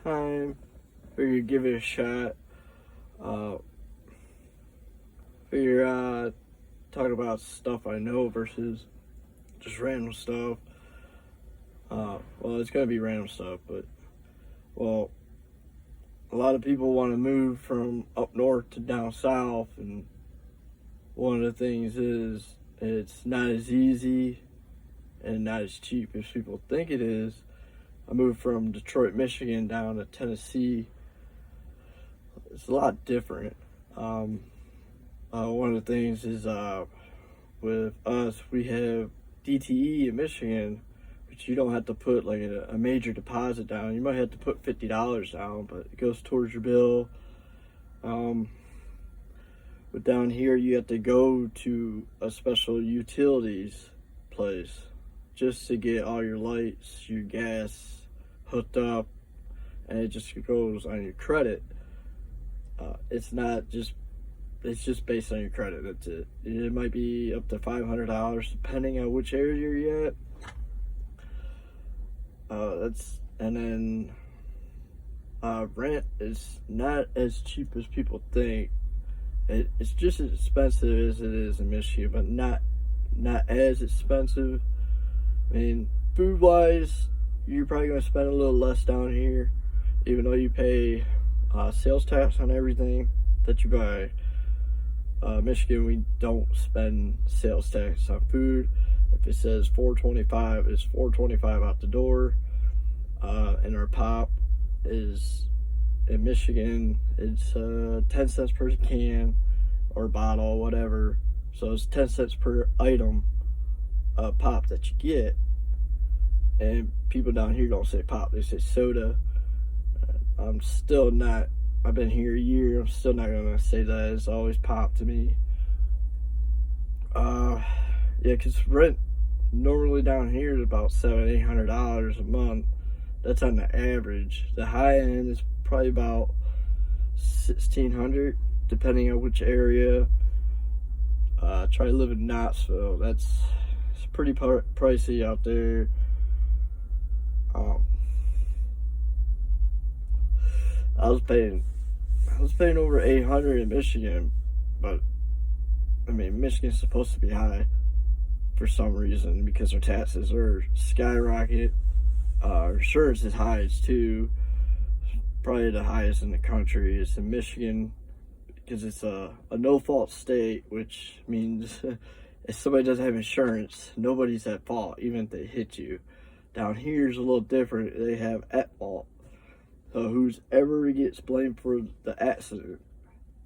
time, figured give it a shot. Uh, figure talk about stuff I know versus just random stuff. Well, it's gonna be random stuff, but well, a lot of people want to move from up north to down south, and one of the things is it's not as easy and not as cheap as people think it is. I moved from Detroit, Michigan down to Tennessee. It's a lot different. One of the things is with us, we have DTE in Michigan, but you don't have to put like a major deposit down. You might have to put $50 down, but it goes towards your bill. But down here, you have to go to a special utilities place just to get all your lights, your gas hooked up, and it just goes on your credit. It's just based on your credit. That's it. It might be up to $500 depending on which area you're at. And then rent is not as cheap as people think. It's just as expensive as it is in Michigan, but not as expensive. I mean, food wise, you're probably going to spend a little less down here, even though you pay sales tax on everything that you buy. Michigan, we don't spend sales tax on food. If it says $4.25, it's $4.25 out the door. And our pop is in Michigan, it's 10 cents per can or bottle, whatever. So it's 10 cents per item pop that you get. And people down here don't say pop, they say soda. I've been here a year, I'm still not gonna say that. It's always pop to me. Yeah, because rent normally down here is about $700-800 a month. That's on the average. The high end is probably about $1,600, depending on which area. Try to live in Knoxville. It's pretty pricey out there. I was paying over $800 in Michigan, but I mean, Michigan's supposed to be high for some reason because our taxes are skyrocket. Our insurance is high too. Probably the highest in the country. It's in Michigan because it's a no-fault state, which means if somebody doesn't have insurance, nobody's at fault, even if they hit you. Down here is a little different. They have at fault. So whoever gets blamed for the accident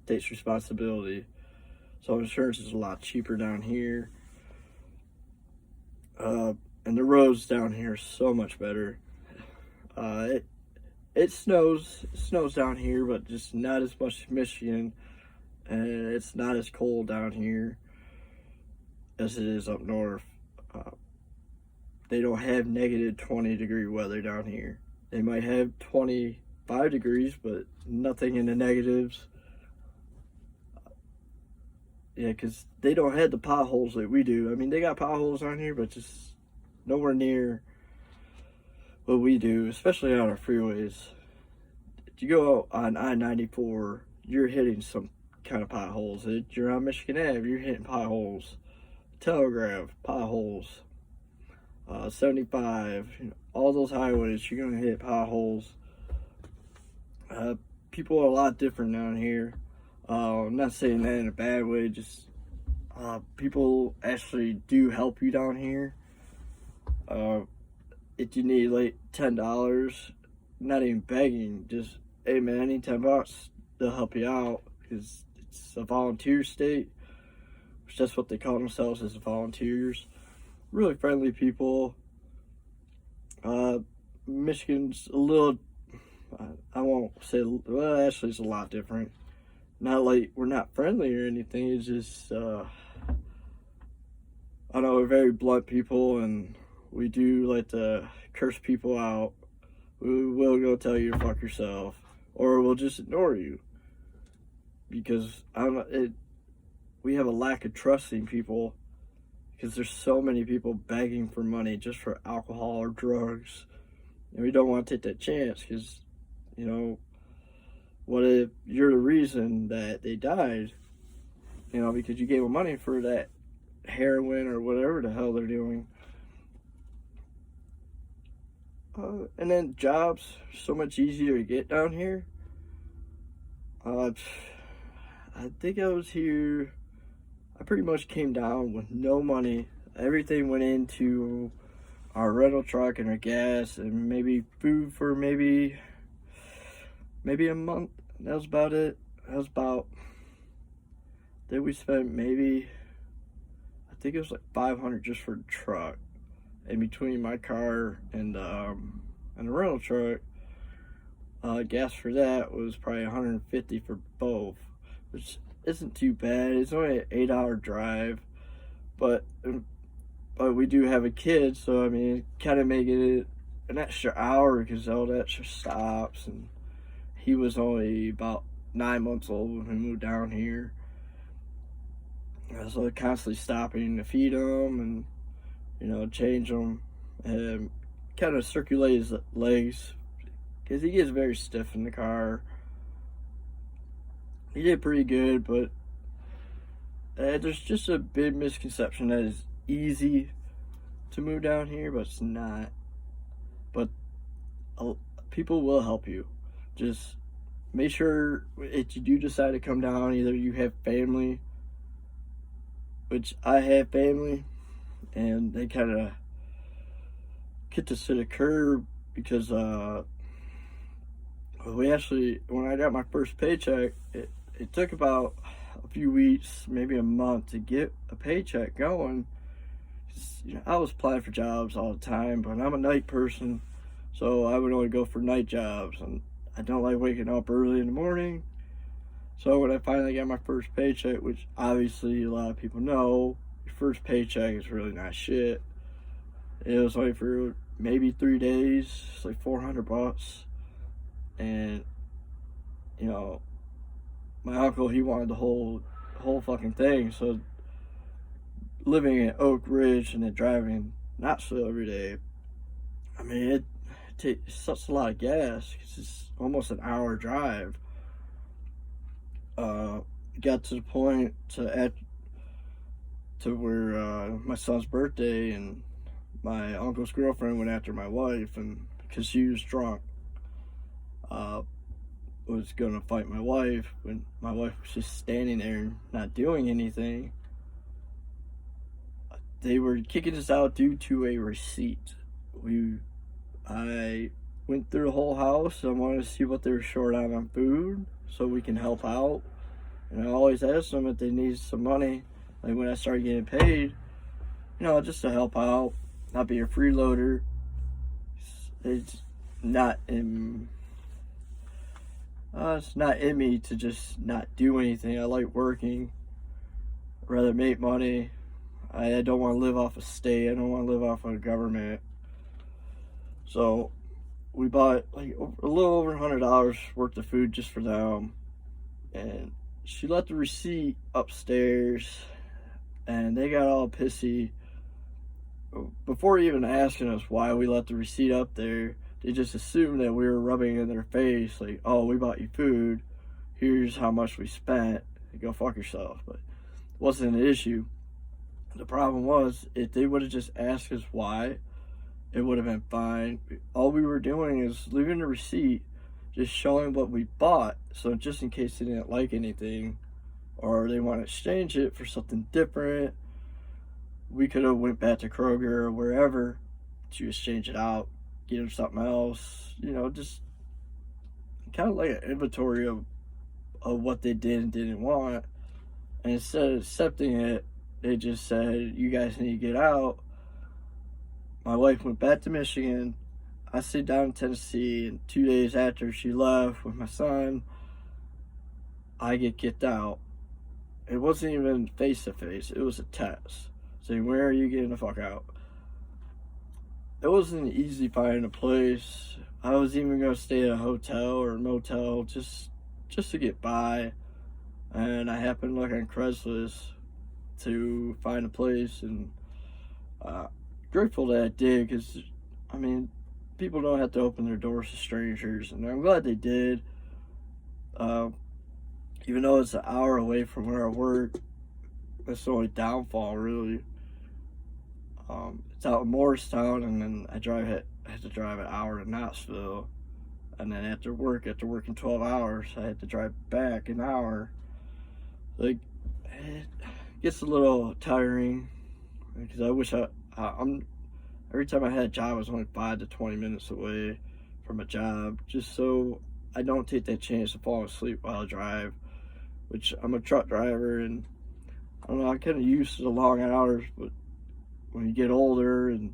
takes responsibility. So insurance is a lot cheaper down here. And the roads down here are so much better. It snows down here, but just not as much as Michigan. And it's not as cold down here as it is up north. They don't have negative 20-degree weather down here. They might have 25 degrees, but nothing in the negatives. Yeah, because they don't have the potholes that we do. I mean, they got potholes down here, but just nowhere near what we do, especially on our freeways. If you go out on I-94, you're hitting some kind of potholes. If you're on Michigan Ave, you're hitting potholes. Telegraph, potholes. 75, all those highways, you're going to hit potholes. People are a lot different down here. I'm not saying that in a bad way, just people actually do help you down here. If you need like $10, not even begging, just, hey man, I need $10, they'll help you out, because it's a volunteer state, which that's what they call themselves, as volunteers. Really friendly people. Michigan's a little, I won't say, well, actually it's a lot different. Not like we're not friendly or anything, it's just, I know we're very blunt people, and we do like to curse people out. We will go tell you to fuck yourself, or we'll just ignore you. Because we have a lack of trusting people, because there's so many people begging for money just for alcohol or drugs, and we don't want to take that chance, because You know, what if you're the reason that they died? You know, because you gave them money for that heroin or whatever the hell they're doing. And then jobs, so much easier to get down here. I think I was here. I pretty much came down with no money. Everything went into our rental truck and our gas and maybe food for maybe a month. That was about it. Then we spent maybe, I think it was like $500 just for the truck. In between my car and the rental truck, gas for that was probably $150 for both, which isn't too bad. It's only an 8-hour drive, but we do have a kid, so I mean, kind of making it an extra hour because all the extra stops, and he was only about 9 months old when we moved down here. So constantly stopping to feed him and, you know, change him and kind of circulate his legs because he gets very stiff in the car. He did pretty good, but there's just a big misconception that it's easy to move down here, but it's not. But people will help you. Just make sure if you do decide to come down, either you have family, which I have family, and they kind of get to sit a curb because we actually, when I got my first paycheck, it took about a few weeks, maybe a month to get a paycheck going. You know, I was applying for jobs all the time, but I'm a night person, so I would only go for night jobs, and I don't like waking up early in the morning. So when I finally got my first paycheck, which obviously a lot of people know, your first paycheck is really not shit. It was only for maybe 3 days. It's like $400, and you know, my uncle, he wanted the whole fucking thing. So living in Oak Ridge and then driving Knoxville every day, I mean, it takes such a lot of gas because it's almost an hour drive. Got to the point to where my son's birthday and my uncle's girlfriend went after my wife, and because she was drunk, was gonna fight my wife when my wife was just standing there not doing anything. They were kicking us out due to a receipt. I went through the whole house. I wanted to see what they were short on food so we can help out. And I always asked them if they needed some money, like when I started getting paid, you know, just to help out, not be a freeloader. It's not in me to just not do anything. I like working. I'd rather make money. I don't want to live off a state. I don't want to live off of government. So we bought like a little over $100 worth of food just for them, and she left the receipt upstairs, and they got all pissy. Before even asking us why we left the receipt up there, they just assumed that we were rubbing it in their face, like, oh, we bought you food, here's how much we spent, go fuck yourself. But it wasn't an issue. The problem was, if they would have just asked us why, it would have been fine. All we were doing is leaving the receipt, just showing what we bought, so just in case they didn't like anything or they want to exchange it for something different, we could have went back to Kroger or wherever to exchange it out, get them something else, you know, just kind of like an inventory of what they did and didn't want. And instead of accepting it, they just said, you guys need to get out. My wife went back to Michigan. I stayed down in Tennessee, and 2 days after she left with my son, I get kicked out. It wasn't even face-to-face. It was a text saying, where are you getting the fuck out? It wasn't easy finding a place. I was even going to stay at a hotel or a motel just to get by. And I happened to look on Craigslist to find a place, and grateful that I did, because, I mean, people don't have to open their doors to strangers, and I'm glad they did. Uh, Even though it's an hour away from where I work, that's the only downfall, really. It's out in Morristown, and then I had to drive an hour to Knoxville, and then after working 12 hours, I had to drive back an hour. Like, it gets a little tiring because I wish I'm every time I had a job, I was only 5 to 20 minutes away from a job, just so I don't take that chance to fall asleep while I drive. Which I'm a truck driver, and I don't know, I'm kind of used to the long hours, but when you get older and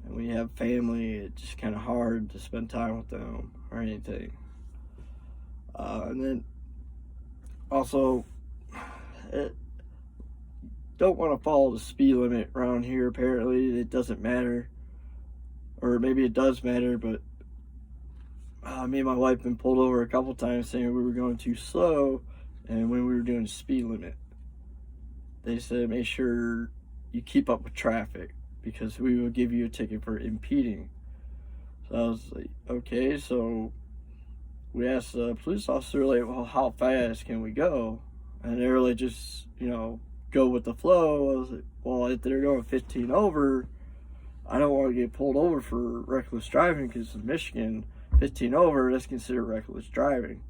when you have family, it's just kind of hard to spend time with them or anything. And then also, don't want to follow the speed limit around here. Apparently, it doesn't matter, or maybe it does matter, but me and my wife been pulled over a couple times saying we were going too slow, and when we were doing the speed limit, they said make sure you keep up with traffic because we will give you a ticket for impeding. So I was like, okay. So we asked the police officer, like, well, how fast can we go? And they were like, just, go with the flow. I was like, well, if they're going 15 over, I don't want to get pulled over for reckless driving, because in Michigan, 15 over, that's considered reckless driving.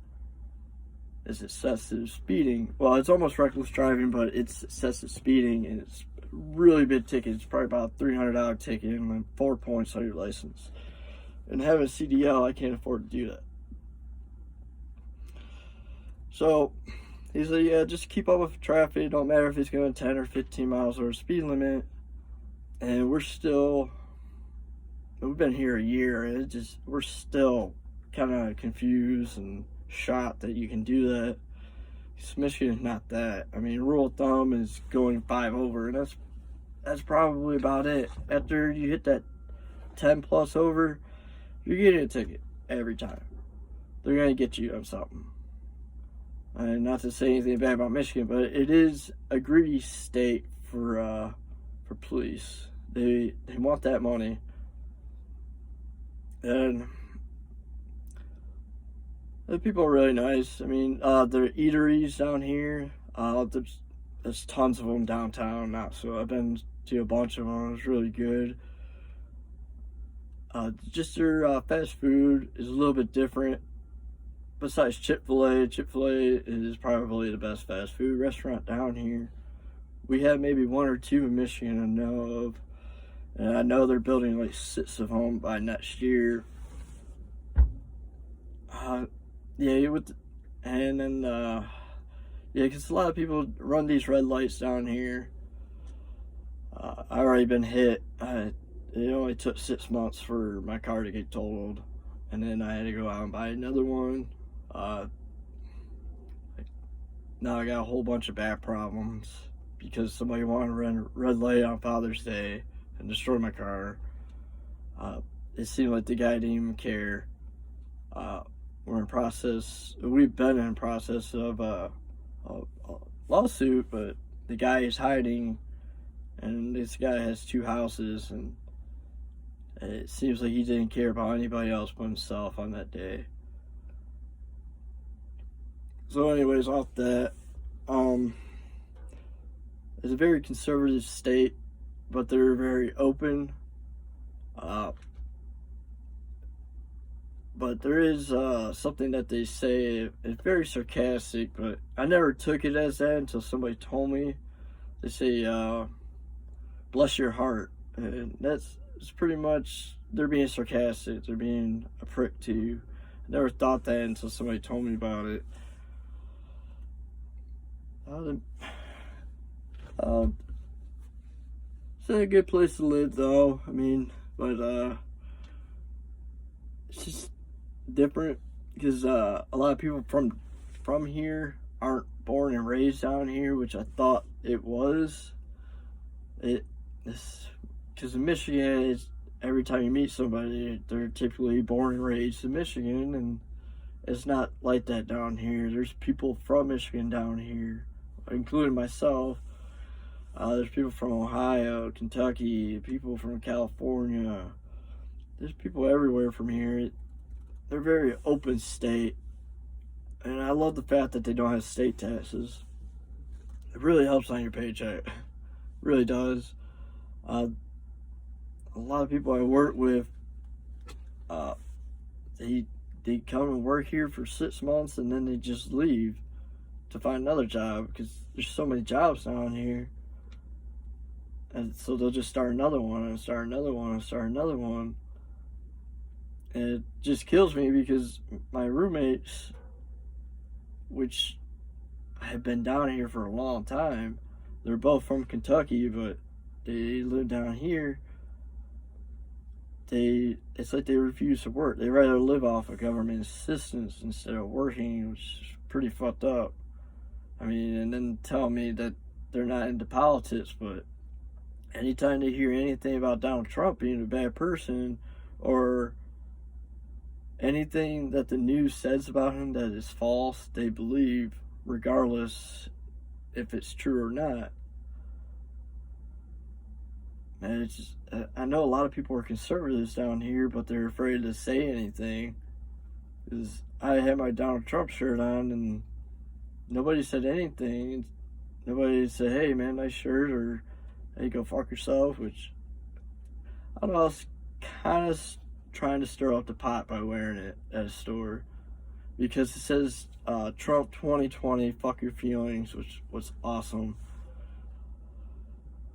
It's excessive speeding. Well, it's almost reckless driving, but it's excessive speeding, and it's a really big ticket. It's probably about a $300 ticket and 4 points on your license. And having a CDL, I can't afford to do that. So he's like, yeah, just keep up with traffic. It don't matter if it's going 10 or 15 miles over the speed limit. And we've been here a year, and we're still kind of confused and shocked that you can do that. Michigan is not that. I mean, rule of thumb is going 5 over, and that's probably about it. After you hit that 10 plus over, you're getting a ticket every time. They're going to get you on something. And not to say anything bad about Michigan, but it is a greedy state for police. They want that money. And the people are really nice. I mean, the eateries down here, there's tons of them downtown now. So I've been to a bunch of them. It was really good. Just their fast food is a little bit different. Besides Chick-fil-A is probably the best fast food restaurant down here. We have maybe 1 or 2 in Michigan I know of. And I know they're building like 6 of them by next year. Because a lot of people run these red lights down here. I already been hit. It only took 6 months for my car to get totaled, and then I had to go out and buy another one. Now I got a whole bunch of back problems because somebody wanted to run a red light on Father's Day and destroy my car. It seemed like the guy didn't even care. We've been in process of a lawsuit, but the guy is hiding, and this guy has 2 houses, and it seems like he didn't care about anybody else but himself on that day. So anyways, off that, it's a very conservative state, but they're very open. But there is something that they say, it's very sarcastic, but I never took it as that until somebody told me. They say, bless your heart. And it's pretty much, they're being sarcastic, they're being a prick to you. I never thought that until somebody told me about it. It's a good place to live, though. I mean, but it's just different because a lot of people from here aren't born and raised down here, which I thought it was. Because in Michigan, every time you meet somebody, they're typically born and raised in Michigan, and it's not like that down here. There's people from Michigan down here, including myself. There's people from Ohio, Kentucky, people from California, there's people everywhere from here. They're a very open state, and I love the fact that they don't have state taxes. It really helps on your paycheck. It really does. A lot of people I work with, they come and work here for 6 months and then they just leave to find another job because there's so many jobs down here. And so they'll just start another one and start another one and start another one. And it just kills me because my roommates, which have been down here for a long time, they're both from Kentucky, but they live down here. It's like they refuse to work. They rather live off of government assistance instead of working, which is pretty fucked up. I mean, and then tell me that they're not into politics, but anytime they hear anything about Donald Trump being a bad person, or anything that the news says about him that is false, they believe, regardless if it's true or not. And it's just, I know a lot of people are conservatives down here, but they're afraid to say anything. Because I had my Donald Trump shirt on, and nobody said anything. Nobody said, "Hey, man, nice shirt," or "Hey, go fuck yourself," which, I don't know, I was kind of trying to stir up the pot by wearing it at a store. Because it says, Trump 2020, fuck your feelings, which was awesome.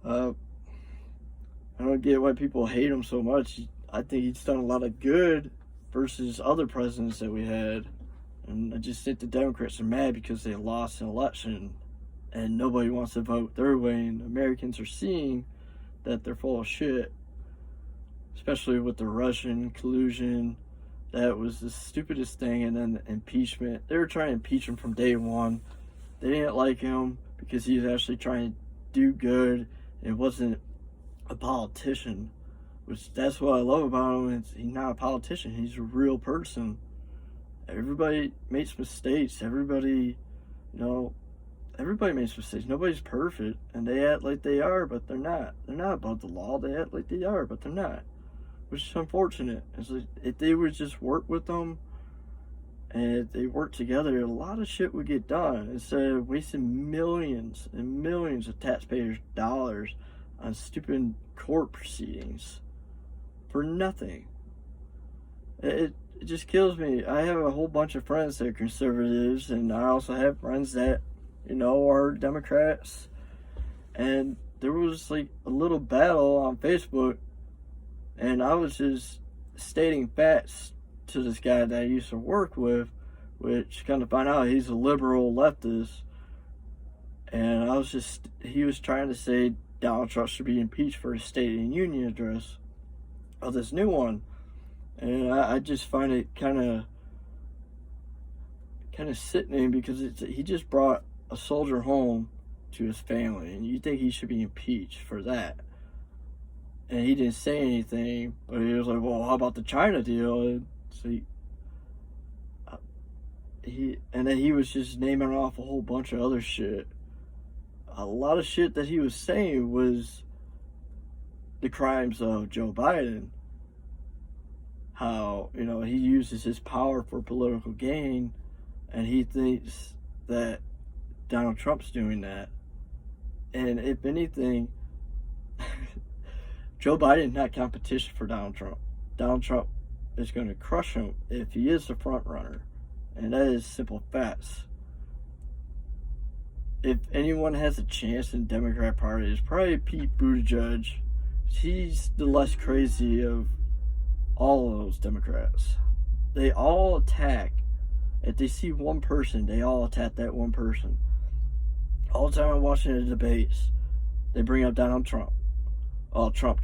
I don't get why people hate him so much. I think he's done a lot of good versus other presidents that we had. And I just think the Democrats are mad because they lost an election and nobody wants to vote their way. And Americans are seeing that they're full of shit, especially with the Russian collusion. That was the stupidest thing. And then the impeachment. They were trying to impeach him from day one. They didn't like him because he was actually trying to do good and wasn't a politician, which that's what I love about him. He's not a politician, he's a real person. Everybody makes mistakes. Everybody makes mistakes. Nobody's perfect, and they act like they are, but they're not. They're not above the law. They act like they are, but they're not, which is unfortunate. It's like, if they would just work with them and if they work together, a lot of shit would get done instead of wasting millions and millions of taxpayers' dollars on stupid court proceedings for nothing. It just kills me. I have a whole bunch of friends that are conservatives, and I also have friends that, are Democrats. And there was like a little battle on Facebook, and I was just stating facts to this guy that I used to work with, which kind of find out he's a liberal leftist. And he was trying to say Donald Trump should be impeached for his State of the Union address of this new one. And I just find it kind of sickening because he just brought a soldier home to his family, and you think he should be impeached for that. And he didn't say anything, but he was like, "Well, how about the China deal?" And so and then he was just naming off a whole bunch of other shit. A lot of shit that he was saying was the crimes of Joe Biden. How, he uses his power for political gain, and he thinks that Donald Trump's doing that. And if anything, Joe Biden's not competition for Donald Trump. Donald Trump is going to crush him if he is the front runner. And that is simple facts. If anyone has a chance in the Democrat Party, it's probably Pete Buttigieg. He's the less crazy of all of those Democrats. They all attack. If they see one person, they all attack that one person. All the time I'm watching the debates, they bring up Donald Trump. Oh, Trump.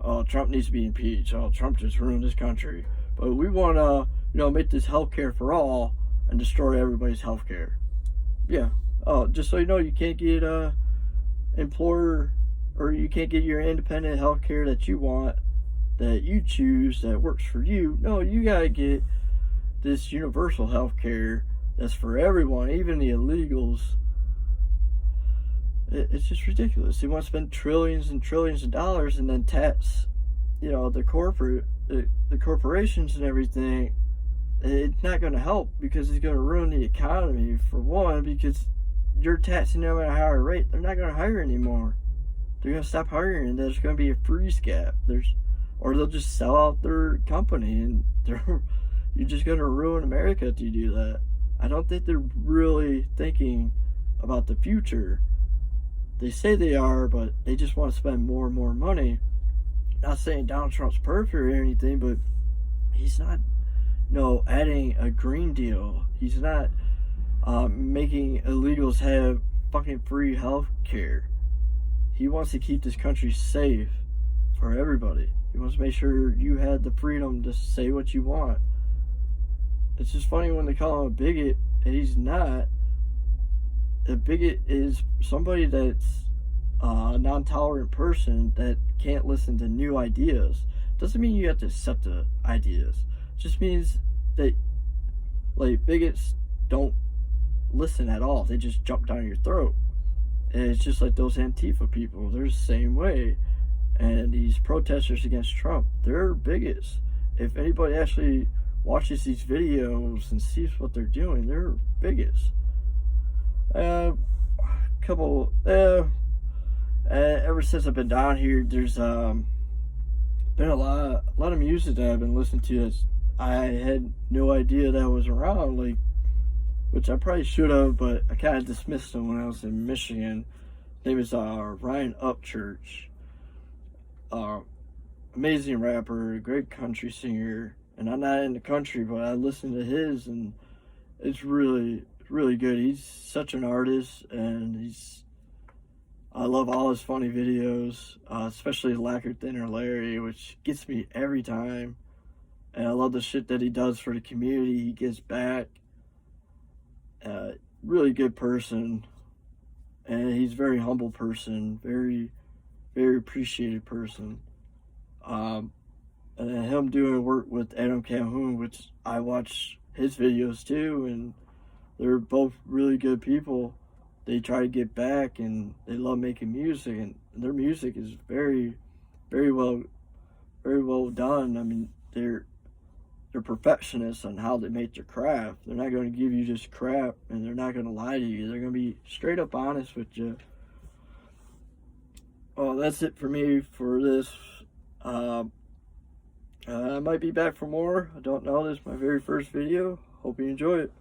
Oh, Trump needs to be impeached. Oh, Trump just ruined this country. But we want to, make this healthcare for all and destroy everybody's healthcare. Yeah. Oh, just so you know, you can't get employer, or you can't get your independent health care that you want, that you choose, that works for you. No, you gotta get this universal health care that's for everyone, even the illegals. It's just ridiculous. They want to spend trillions and trillions of dollars and then tax the corporations and everything, it's not going to help because it's going to ruin the economy, for one, because you're taxing them at a higher rate. They're not going to hire anymore. They're going to stop hiring, and there's going to be a freeze gap. Or they'll just sell out their company, and you're just going to ruin America if you do that. I don't think they're really thinking about the future. They say they are, but they just want to spend more and more money. Not saying Donald Trump's perfect or anything, but he's not, adding a Green Deal. He's not making illegals have fucking free health care. He wants to keep this country safe for everybody. He wants to make sure you had the freedom to say what you want. It's just funny when they call him a bigot, and he's not. A bigot is somebody that's a non-tolerant person that can't listen to new ideas. Doesn't mean you have to accept the ideas. It just means that, like, bigots don't listen at all. They just jump down your throat. And it's just like those Antifa people. They're the same way. And these protesters against Trump, they're bigots. If anybody actually watches these videos and sees what they're doing, they're bigots. Ever since I've been down here, there's been a lot of music that I've been listening to that I had no idea that was around, like, which I probably should have, but I kind of dismissed them when I was in Michigan. His name is Ryan Upchurch. Amazing rapper, great country singer, and I'm not in the country, but I listen to his, and it's really good. He's such an artist, and I love all his funny videos, especially Lacquer Thinner Larry, which gets me every time. And I love the shit that he does for the community. He gives back. Really good person, and he's a very humble person, very, very appreciated person. And him doing work with Adam Calhoun, which I watch his videos too, and they're both really good people. They try to get back, and they love making music, and their music is very, very well done. I mean, they're perfectionists on how they make their craft. They're not going to give you just crap, and they're not going to lie to you. They're going to be straight up honest with you. Well, that's it for me for this. I might be back for more. I don't know. This is my very first video. Hope you enjoy it.